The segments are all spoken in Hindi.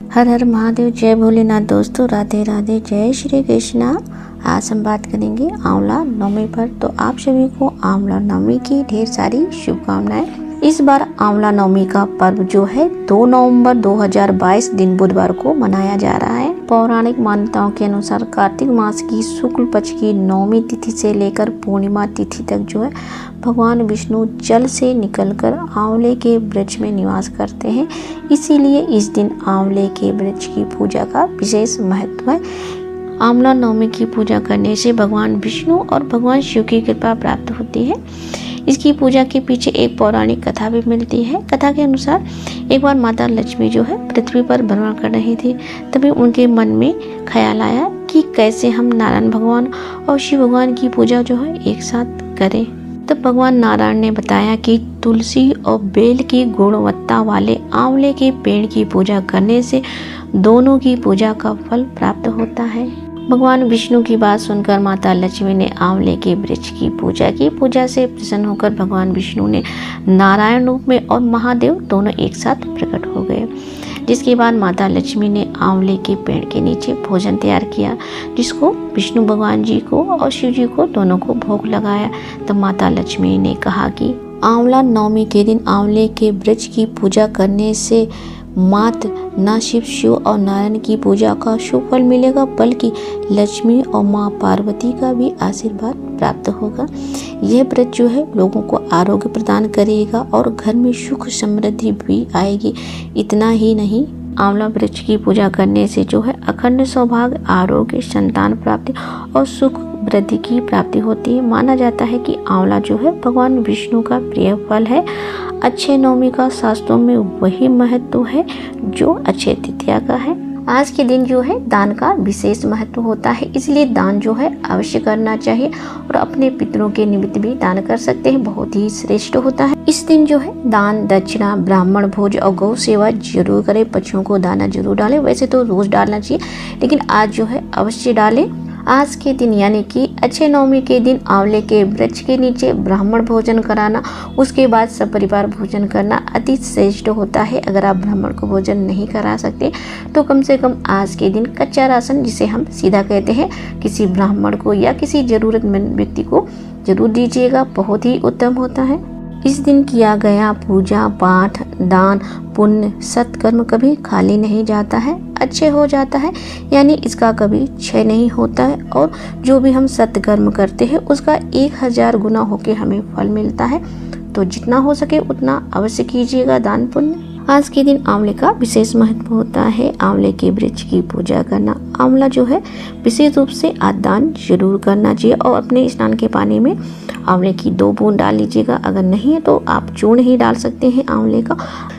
हर हर महादेव, जय भोलेनाथ। दोस्तों राधे राधे, जय श्री कृष्णा। आज हम बात करेंगे आंवला नवमी पर। तो आप सभी को आंवला नवमी की ढेर सारी शुभकामनाएं। इस बार आंवला नवमी का पर्व जो है 2 नवंबर 2022 दिन बुधवार को मनाया जा रहा है। पौराणिक मान्यताओं के अनुसार कार्तिक मास की शुक्ल पक्ष की नवमी तिथि से लेकर पूर्णिमा तिथि तक जो है भगवान विष्णु जल से निकलकर आंवले के वृक्ष में निवास करते हैं। इसीलिए इस दिन आंवले के वृक्ष की पूजा का विशेष महत्व है। आंवला नवमी की पूजा करने से भगवान विष्णु और भगवान शिव की कृपा प्राप्त होती है। इसकी पूजा के पीछे एक पौराणिक कथा भी मिलती है। कथा के अनुसार एक बार माता लक्ष्मी जो है पृथ्वी पर भ्रमण कर रही थी। तभी उनके मन में ख्याल आया कि कैसे हम नारायण भगवान और शिव भगवान की पूजा जो है एक साथ करें। तब भगवान नारायण ने बताया कि तुलसी और बेल की गुणवत्ता वाले आंवले के पेड़ की पूजा करने से दोनों की पूजा का फल प्राप्त होता है। भगवान विष्णु की बात सुनकर माता लक्ष्मी ने आंवले के वृक्ष की पूजा की। पूजा से प्रसन्न होकर भगवान विष्णु ने नारायण रूप में और महादेव दोनों एक साथ प्रकट हो गए। जिसके बाद माता लक्ष्मी ने आंवले के पेड़ के नीचे भोजन तैयार किया, जिसको विष्णु भगवान जी को और शिव जी को दोनों को भोग लगाया। तब माता लक्ष्मी ने कहा कि आंवला नवमी के दिन आंवले के वृक्ष की पूजा करने से मात्र न सिर्फ शिव और नारायण की पूजा का शुभ फल मिलेगा, बल्कि लक्ष्मी और माँ पार्वती का भी आशीर्वाद प्राप्त होगा। यह व्रत जो है लोगों को आरोग्य प्रदान करेगा और घर में सुख समृद्धि भी आएगी। इतना ही नहीं, आंवला वृक्ष की पूजा करने से जो है अखंड सौभाग्य, आरोग्य, संतान प्राप्ति और सुख वृद्धि की प्राप्ति होती है। माना जाता है कि आंवला जो है भगवान विष्णु का प्रिय फल है। अक्षय नवमी का शास्त्रों में वही महत्व है जो अक्षय तृतीया का है। आज के दिन जो है दान का विशेष महत्व होता है, इसलिए दान जो है अवश्य करना चाहिए और अपने पितरों के निमित्त भी दान कर सकते हैं, बहुत ही श्रेष्ठ होता है। इस दिन जो है दान, दक्षिणा, ब्राह्मण भोज और गौ सेवा जरूर करें। पशुओं को दाना जरूर डालें। वैसे तो रोज डालना चाहिए, लेकिन आज जो है अवश्य डालें। आज के दिन यानी कि अक्षय नवमी के दिन आंवले के वृक्ष के नीचे ब्राह्मण भोजन कराना, उसके बाद सपरिवार भोजन करना अति श्रेष्ठ होता है। अगर आप ब्राह्मण को भोजन नहीं करा सकते तो कम से कम आज के दिन कच्चा राशन, जिसे हम सीधा कहते हैं, किसी ब्राह्मण को या किसी जरूरतमंद व्यक्ति को जरूर दीजिएगा, बहुत ही उत्तम होता है। इस दिन किया गया पूजा पाठ, दान, पुण्य, सत्कर्म कभी खाली नहीं जाता है, अच्छे हो जाता है, यानी इसका कभी क्षय नहीं होता है। और जो भी हम सत्कर्म करते हैं उसका 1000 गुना होके हमें फल मिलता है। तो जितना हो सके उतना अवश्य कीजिएगा दान पुण्य। आज के दिन आंवले का विशेष महत्व होता है। आंवले के वृक्ष की पूजा करना, आंवला जो है विशेष रूप से आज दान जरूर करना चाहिए और अपने स्नान के पानी में आंवले की 2 बूंद डाल लीजिएगा। अगर नहीं है तो आप चूर्ण ही डाल सकते हैं आंवले का।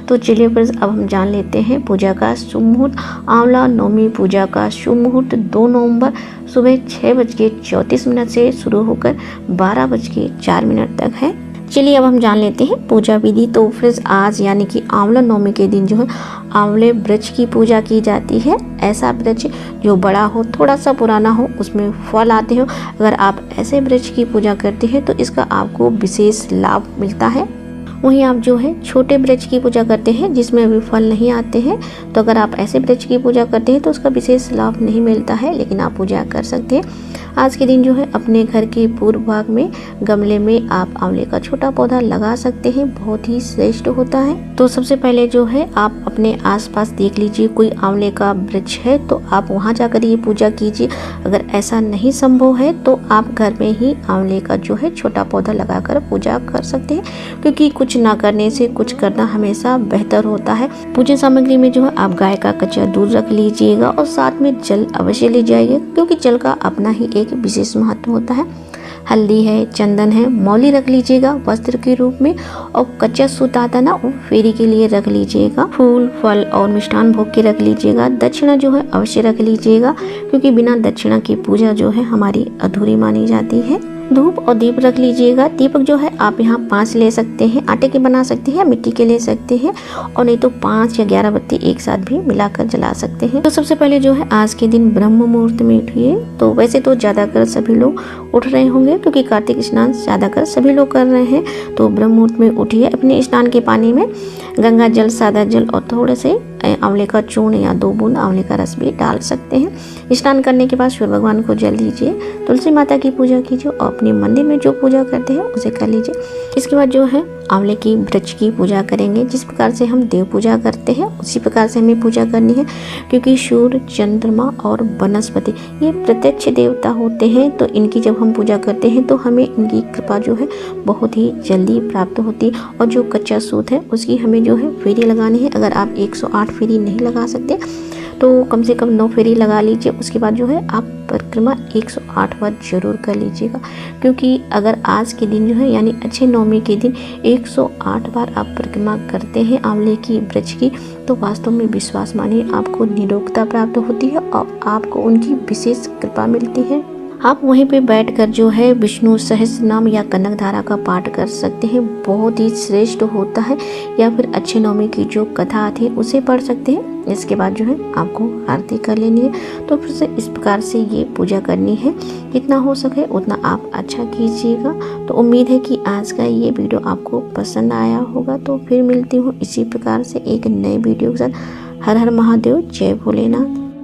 तो चलिए फ्रेंड्स, अब हम जान लेते हैं पूजा का शुभ मुहूर्त। आंवला नवमी पूजा का शुभ मुहूर्त 2 नवंबर सुबह 6:34 से शुरू होकर 12:04 तक है। चलिए अब हम जान लेते हैं पूजा विधि। तो फ्रेंड्स, आज यानी कि आंवला नवमी के दिन जो है आंवले वृक्ष की पूजा की जाती है। ऐसा वृक्ष जो बड़ा हो, थोड़ा सा पुराना हो, उसमें फल आते हो। अगर आप ऐसे वृक्ष की पूजा करते हैं तो इसका आपको विशेष लाभ मिलता है। वहीं आप जो है छोटे वृक्ष की पूजा करते हैं जिसमें अभी फल नहीं आते हैं, तो अगर आप ऐसे वृक्ष की पूजा करते हैं तो उसका विशेष लाभ नहीं मिलता है, लेकिन आप पूजा कर सकते हैं। आज के दिन जो है अपने घर के पूर्व भाग में गमले में आप आंवले का छोटा पौधा लगा सकते हैं, बहुत ही श्रेष्ठ होता है। तो सबसे पहले जो है आप अपने आसपास देख लीजिए, कोई आंवले का वृक्ष है तो आप वहां जाकर ये पूजा कीजिए। अगर ऐसा नहीं संभव है तो आप घर में ही आंवले का जो है छोटा पौधा लगाकर पूजा कर सकते हैं, क्योंकि कुछ ना करने से कुछ करना हमेशा बेहतर होता है। पूजा सामग्री में जो है आप गाय का कच्चा दूध रख लीजिएगा और साथ में जल अवश्य ले जाइए, क्योंकि जल का अपना ही एक विशेष महत्व होता है। हल्दी है, चंदन है, मौली रख लीजिएगा वस्त्र के रूप में, और कच्चा सूता आता ना, वो फेरी के लिए रख लीजिएगा। फूल, फल और मिष्ठान भोग के रख लीजिएगा। दक्षिणा जो है अवश्य रख लीजिएगा, क्योंकि बिना दक्षिणा की पूजा जो है हमारी अधूरी मानी जाती है। धूप और दीप रख लीजिएगा। दीपक जो है आप यहाँ 5 ले सकते हैं, आटे के बना सकते हैं, मिट्टी के ले सकते हैं, और नहीं तो 5 या 11 बत्ती एक साथ भी मिलाकर जला सकते हैं। तो सबसे पहले जो है आज के दिन ब्रह्म मुहूर्त में उठिए। तो वैसे तो ज्यादातर सभी लोग उठ रहे होंगे, क्योंकि कार्तिक स्नान ज्यादातर सभी लोग कर रहे हैं। तो ब्रह्म मुहूर्त में उठिए, अपने स्नान के पानी में गंगा जल, सादा जल और थोड़े से आंवले का चूर्ण या 2 बूंद आंवले का रस भी डाल सकते हैं। स्नान करने के बाद सूर्य भगवान को जल दीजिए, तुलसी माता की पूजा कीजिए और अपने मंदिर में जो पूजा करते हैं उसे कर लीजिए। इसके बाद जो है आंवले की वृक्ष की पूजा करेंगे। जिस प्रकार से हम देव पूजा करते हैं उसी प्रकार से हमें पूजा करनी है, क्योंकि सूर्य, चंद्रमा और वनस्पति ये प्रत्यक्ष देवता होते हैं। तो इनकी जब हम पूजा करते हैं तो हमें इनकी कृपा जो है बहुत ही जल्दी प्राप्त होती है। और जो कच्चा सूत है उसकी हमें जो है फेरी लगानी है। अगर आप 108 फेरी नहीं लगा सकते तो कम से कम 9 फेरी लगा लीजिए। उसके बाद जो है आप परिक्रमा 108 बार जरूर कर लीजिएगा, क्योंकि अगर आज के दिन जो है यानी अक्षय नवमी के दिन 108 बार आप परिक्रमा करते हैं आंवले की वृक्ष की, तो वास्तव में विश्वास मानिए आपको निरोगता प्राप्त होती है और आपको उनकी विशेष कृपा मिलती है। आप वहीं पे बैठकर जो है विष्णु सहस्त्र नाम या कनक धारा का पाठ कर सकते हैं, बहुत ही श्रेष्ठ होता है। या फिर अक्षय नवमी की जो कथा आती है उसे पढ़ सकते हैं। इसके बाद जो है आपको आरती कर लेनी है। तो फिर से इस प्रकार से ये पूजा करनी है, जितना हो सके उतना आप अच्छा कीजिएगा। तो उम्मीद है कि आज का ये वीडियो आपको पसंद आया होगा। तो फिर मिलती हूँ इसी प्रकार से एक नए वीडियो के साथ। हर हर महादेव, जय भोलेनाथ।